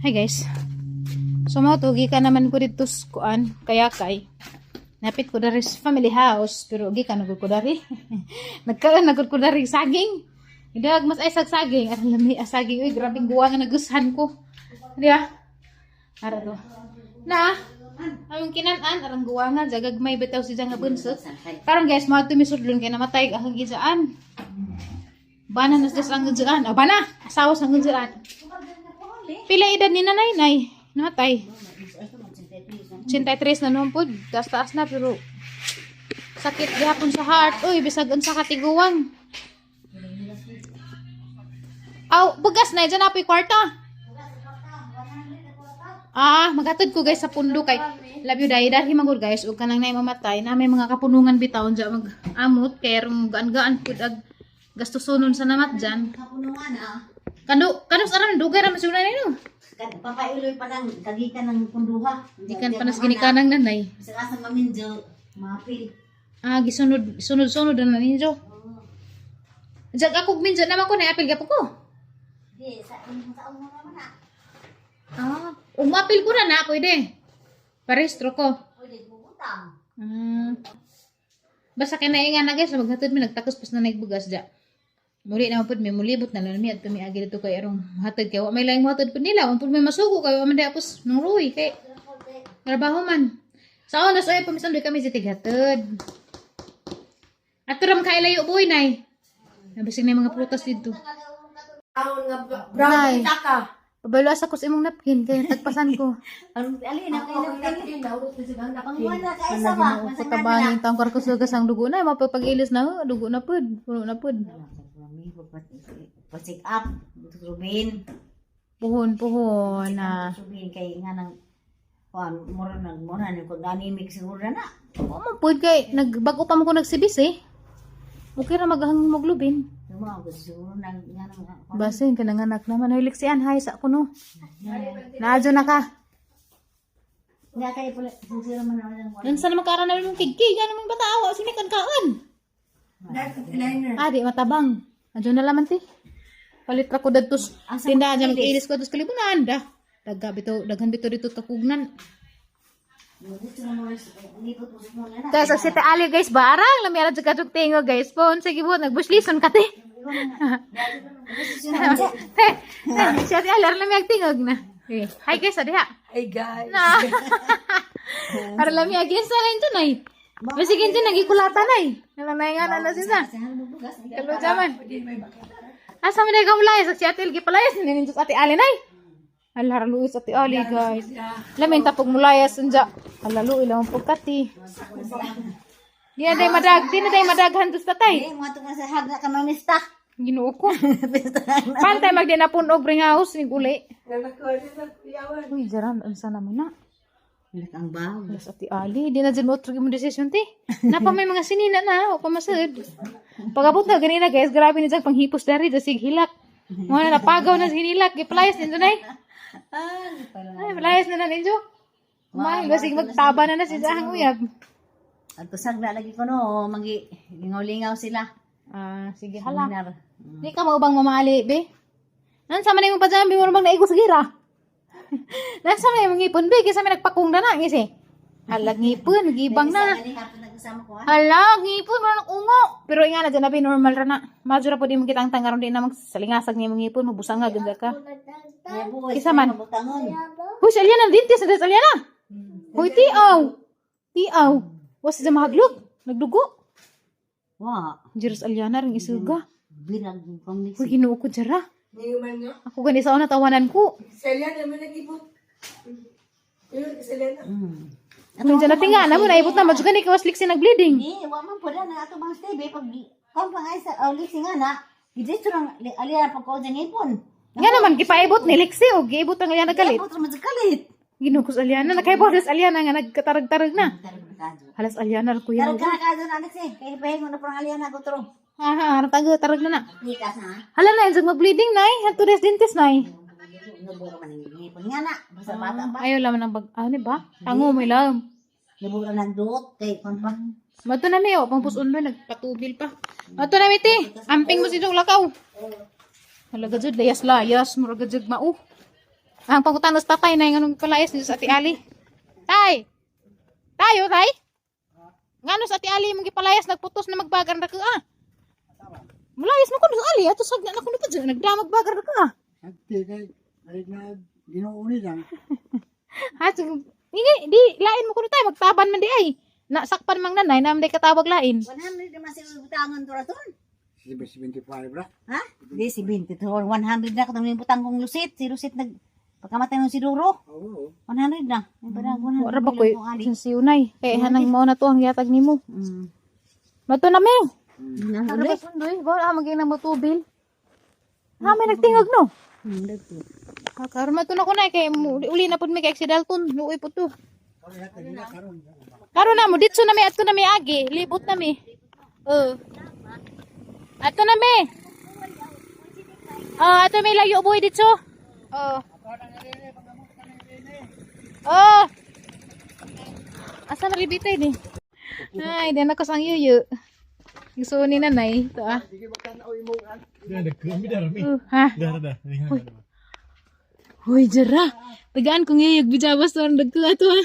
Hi guys. So mo to gikan naman ko dito sa kuan kaya kay napit ko dari sa family house pero gikan nagud ko dari. Nagkaon nagud ko dari saging. Idag mas ay saging at lami saging uy grabe guwa nga nagusahan ko. Diya. Ara to. Na ayong kinan-an arang guwa nga jagag may bitaw si nga bunsot. Karon guys mo to misudlon kay namatay ang gizaan. Bana nas des ang gizaan. Ah bana asawa sang gizaan. Pila edad ni nanay? Namatay. 83 na noon po. Taas-taas na pero sakit gihapon sa heart. Uy, bisag unsa katiguwang. Aw, bugas na dyan apoy kwarta. Magatod ko guys sa pundo kay love you dai dahil magud guys ug kanang nay mamatay na may mga kapunungan bitaw dyan mag-amot kay rong gaan-gaan pud ag gastusonon sa namat dyan. Kapunungan Kano saran dugay ra masuna nino. Papailoy pa lang kagikan ng punduha. Gikan panas ginikanang nanay. Sa kasang maminjo, mapil. Sunod na ninyo. Jag ako minjo naman ko na apil gapo ko. Di sa umo naman na. Umapil ko na ako ide. Parehistro ko. Pwede bubutang. Basta kay nainga na guys, maghatod mi nagtakos pas na nagbugas da. Muli na pud mi mulibot na lang mi at mi agi dito kay arong hatod kay wa may laing hatod pud nila, pud may masugo kay wa man apos nang ruy kay trabaho man. Sa oras ay pamisan kami sa tighatod. Ato ram kay layo boy nay. Nabisig na yung mga prutas dito. Ahon nga brown taka. Pabalo sa kus imong napkin kay tagpasan ko. Alin ako napkin daw sa siganda. Pangwana sa isa ba? Patabangin taong karko sa gasang dugo na mapapag-ilis na dugo na pud, puno na pud. Pasik up, Rubin. Puhon na. Rubin kay nga nang mura ni ko dynamic siguro na. O man pud kay nagbago pa mo ko nagsibis eh. Okay ra maghang hemoglobin. Mo siguro nang nga nang Basin ka nanganak naman hilik si Anhay sa kuno. Naadyo na ka. nga kay pala siguro man naman. Nan sa naman kaara na yung kigkig ano man bata awa sinikan kaan. Di matabang. Adyo na laman ti. Palit ra ko dadto tindahan dyan mag-iilis ko tos kalibunan da. Daghan bito dito takugnan. Tapos si Te Ali guys barang lami ara jud tingo guys pon sige buot nagbuslison ka te. Si Te Ali lami agtingog na. Hi guys adiha. Hey guys. Na. Para lami agin sa rin tunay. Masigin din nagikulatan ay. Nalangayan na sisa. Kalau zaman. Asa man ikaw mulay sa si Ate Ali gipalayas ni ninyo sa Ate Ali nay. Ala luis Ate Ali guys. Lamin tapog mulayas unja. Ala luis lang pagkati. Di na day madaghan dos tatay. Mo to sa hagna ka manista. Ginoo ko. Pantay magdi na punog ring house ni uli. Uy, jaran unsa naman na. Ang baw. Las Ate Ali, di na dyan mo trigger mo desisyon ti. Napa may mga sinina na, o pamasad. Pagabot na ganina guys, grabe ni dyan panghipos dari, dasig hilak. Mga napagaw na hinilak, gipalayas ninyo na Ay, palayas na ninyo. Mahal, basig magtaba na si Zahang uyab. At kusag na lagi ko no, lingaw-lingaw sila. Sige, hala. Di ka maubang mamali, be? Nansa man yung pajambi mo bang naigo sa gira? Nansa man yung ngipon, be? Kisa may nagpakong na ngisi. Halag ngipon, gibang na. Halag ngipon, wala ungo. Pero nga na dyan na normal ra na. Madyo ra po di mo kitang tangaron din na magsalingasag niya mga ngipon, mabusang nga, ganda ka. Kisa man. Huy, si Aliana, dintis na sa Aliana. Huy, tiaw. Was dyan mahaglog. Nagdugo. Wa. Jiros Aliana, ring isuga. Birag pang Huy, ginuo ko dyan Ako gani sa una tawanan ko. Selena naman nag-ibot. Yun, Selena. Kung dyan natin nga, naman, naibot na, madyo gani kawas liksi nag-bleeding. Di, wa man po na ato bang stebe pag kung pangay sa ulit nga na. Hindi lang alira pag ko dyan ipon. Nga naman, kipaibot ni liksi o giibot ang Aliana galit. Putra mo kalit. Ginuo ko sa Aliana, nakaibot sa Aliana nga nagkatarag-tarag na. Halas Aliana, kuya. Tarag ka ka doon Alex eh. Kaya pahingo na parang aliyana ko tro. Tarag na. Likas na. Hala na, yung mag-bleeding na Hanto res dentist na Nabura man ang ipon nga na. Basta bata ba? Ayaw laman ang ano ba? Tango, may lam. Nabura ng duot. Kaya kung pa. Mato na may, pang puson ba, nagpatubil pa. Mato na may ti, amping mo si itong lakaw. Halaga jud, layas-layas, muraga jud mao. Ang pangutanos tatay na yung anong palayas niyo sa Ate Ali. Tay! Tayo, tay? Ngano sa Ate Ali mong gipalayas nagputos na magbagar na ka ah. Mulayas mo ko sa Ali ato sag na ko pa dyan nagdamag bagar na ka ah. Ate kay na ginuuni lang. Ha, di lain mo kuno tayo magtaban man di ay. Nasakpan mang nanay naman di katawag lain. 100 naman sila butangan to raton. Si 75 ra. Ha? Di si 20 to 100 na katong butang kong lusit. Si lusit nag pagkamatay ng si Duro. Oo. 100 na. Ay ba 100. Wala ba ko sinsiunay. Kaya hanang mao na to ang yatag nimo. Mato na me. Ano ba sundoy? Ba maging na motubil. Ha may nagtingog no. Karon mato na ko na kay uli na pud may kay si Dalton. Luoy pud to. Karon na mo ditso na may ato na may agi, libot na mi. Ato na mi. Ato may layo boy ditso. Asa maribitay ni? Ay, di na ko sang yuyu. Gusto ni nanay to ah. Ha? Hoy jara. Tagaan kong yuyug bijabas to ang dagko ato ha.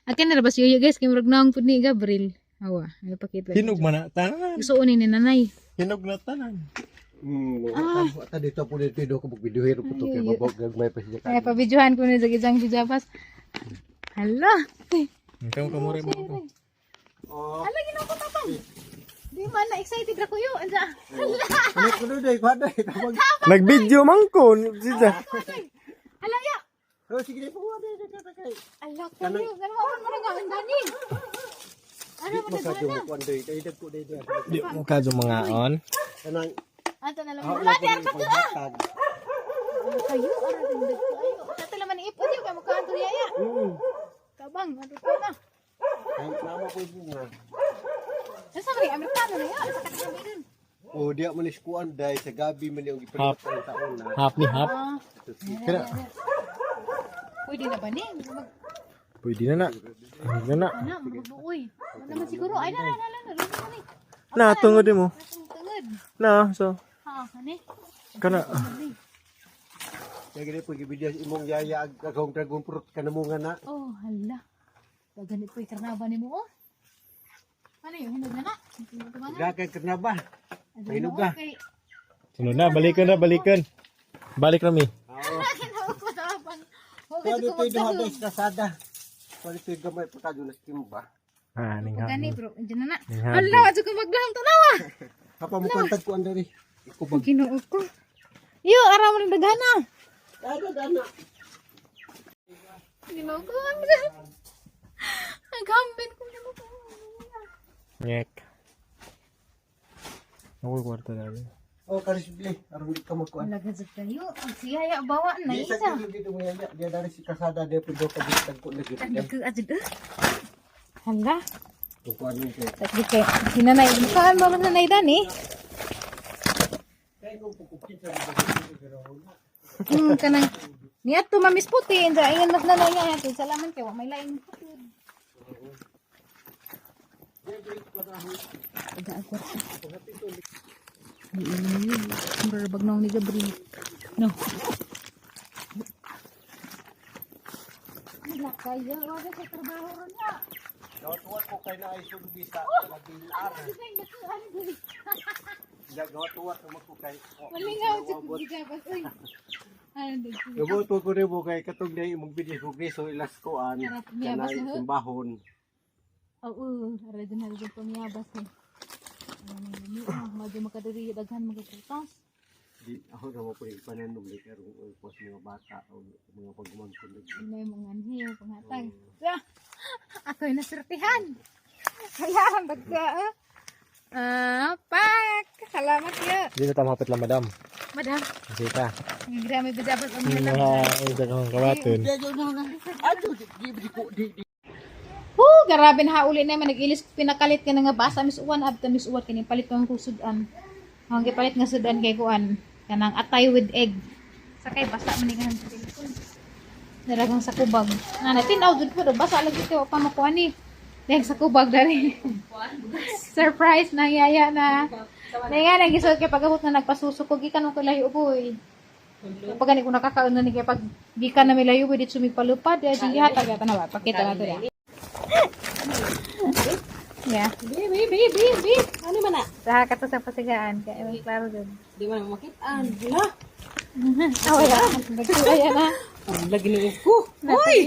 Akin na ba si yuyug guys kay murag naong pud ni Gabriel. Awa, ay pakita. Hinog man na tanan. Gusto ni nanay. Hinog na tanan. Ata dito po dito do ko video hero po to kay babog gagmay pa siya. Ay pabidyohan ko ni jang bijabas. Hala. Ikaw kamore mo to. Hala ginaw ko tapang. Di man na excited ra ko yo anja. Ano ko dai ko dai tabag. Nag-video man ko siya. Hala ya. Oh sige po dai kay. Ala ko yo ganaon mo nga andani. Ano mo Masa na? jud ko anday kay dagko dai. Di mo ka jo mga on. Kanang Ato na lang. Wala di arpa ko ah. tag. Kayo ara din dagko ayo. Ato naman ipon yo kay mo kanto yaya. Kabang ato ko na. Ay nama ko bunga. Sa mga Amerikano na yan, sa katigamidin. Oh dia man iskuan dai sa gabi man yung gipalit sa taon na. Half ni half. Kira. Pwede na ba ni? Pwede na na. Pwede na. Ano, magbuoy. Wala naman siguro. Ay, na. Na tungod mo. Tungod. Na so. Ha, kani? Kana. Kaya gini po gibidya imong yaya agong dragon fruit kanamungan na. Oh, hala. Ganit po yung karnaba ni mo, oh. Ano yung hinog na na? Gakay karnaba. Pahinog ka. Sunod na, balikan na, balikan. Balik na mi. Pwede ito yung duha sa kasada. Pwede ito yung gamay pa kadyo na timba. Ah, ning ha. Gani, bro. Diyan na na. Ning Hala, adyo ko magdahang tanawa. Hapa mo kontag ko andari. Ikubag. Ginoo ko. Yo, araw mo ng dagana. Dana. Ginoo ko. Naghambin ko na mo. Ngek. Ako kwarta na rin. Oh, karisibli. Aron di ka magkuan. Lagad kayo. Ang siyaya, bawa na Di sa isa. kilo dito mo yaya. Dia dari si kasada dia pun do ka bitag ko lagi. Hala. Kuan ni kay. Tapi kay sinanay, saan ba man nanay dani? Kanang niya to mamis puti, inja ayan mas nanay nga ato. Salaman kay wa may lain puti. Aga-aga. Berbag nang ni Gabriel. No. Wala kayo, wala sa trabaho ron ya. Gawat ko kay na ay sugi sa labilar. Gawat ko kay. Malingaw si Gabas. Uy. Ano dito? Gawat ko rin mo kay katong day mong bidis ko so ilas ko an. Miyabas Kanay na ho? simbahon. Oo, aradin pamiyabas eh. Medyo makadiri daghan magkutas. Di ako na mo pwede pananog ni karong pos mga bata o mga pagmangkon. Ano yung mga anhiyo, panghatag. Ako'y nasertihan. Kaya ang bagka. Pak! Salamat yun. Hindi na tama hapit lang, madam. Madam, Kita. ang grami bijabas ang mga Ito kang kawatin. Grabe na hauli na man nag-ilis pinakalit ka na nga basa mis uwan abta mis uwat kini palit kang kusudan. Ang gipalit nga sudan kay kuan kanang atay with egg. Sakay basa man nga sa telepon. Daragang sa kubag. Na tinaw jud ko basa lagi ko pa makuha ni. Dahil sa kubag dari. Surprise na yaya na. Nga nang gisod kay pagabot na nagpasusukog ikan ko lahi uboy. Pag gani ko nakakaon na ni kay pag gikan na milayo pwede sumigpalupad ya sige hata kaya tanawa pakita nato ya. Ya. Bi. Ano man na? Sa kato sa pasigaan kay klaro dun. Di man makitaan. Hala. Oh ya. Nagtuaya na. Ang lagi ni ko. Uy.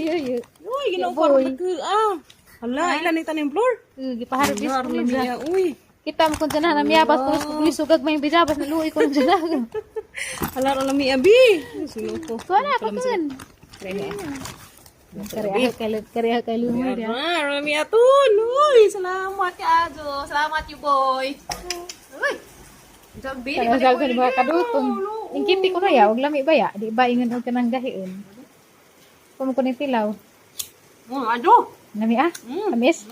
Uy, ginawa Boy. ko Hala, ilan ni tanim floor? Gipaharvest ko Hala, uy. kita mo kun dyan na miyabas ko sugag may bijabas na luoy ko dyan. Hala, lami abi. Sino ko? Kuha na pa kun. Kariya kay lumoy dia. Lami atun. Uy, salamat ka Ajo. Salamat you boy. Uy. Sabi Kaya sa ko ba kadutong. Ingkiti ko na ya, og lami ba ya? Di ba ingon og kanang gahion. Kumo ko ni tilaw. Ajo. Lami Tamis.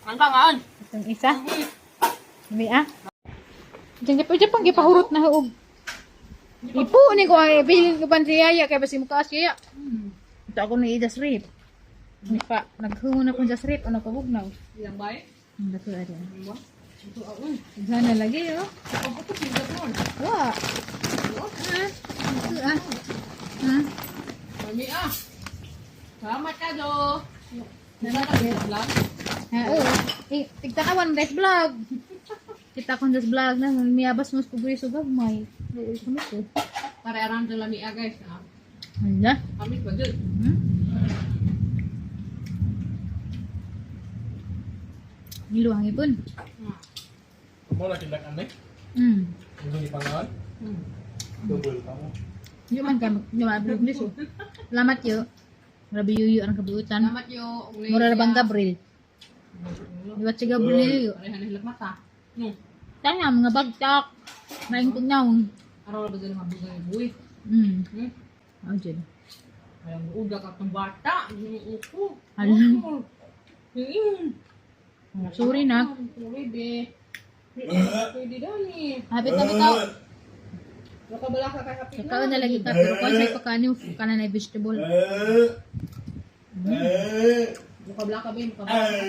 Ang kangan. Itong isa. Lami Diyan pang gipahurot na og. Ipo ni ko ay bilin ko pan siya kay basi mo kaas siya. Ito ako ni Ijas Rip. Ni pa naghungon ako sa Rip ano ko bugnaw. Ilang bay? Ang dako ari. Sana lagi yo. Wa. Lami Salamat ka Jo. Tigtakawan guys vlog. Kita kon des vlog na miyabas mo kubri sugag may. Kumit ko. Pare aram sa lami guys. Hala. Kami pa dun. Niluhang ipon. Mo na tindak ane. Hindi ni pangalan. Double ka mo. Yo man ka, yo abro bliso. Salamat yo. Grabe yuyu ang kabuutan. Salamat yo. Mura ra bang Gabriel. Diwat si Gabriel yo. Parehan hilak mata. No. Tanya mga bagtak. Maing kunyaw. Araw ba dyan mabugay buhay? Ano dyan? Ayaw mo udak at ng bata. Yung upo. Hala. Sorry na. Pwede. Pwede dani. Hapit na bitaw. Nakabala ka kay happy Ikaw na lagi ka. Pero kung sa'yo pagkano, kanan na vegetable. Nakabala ka ba yung kabala ka.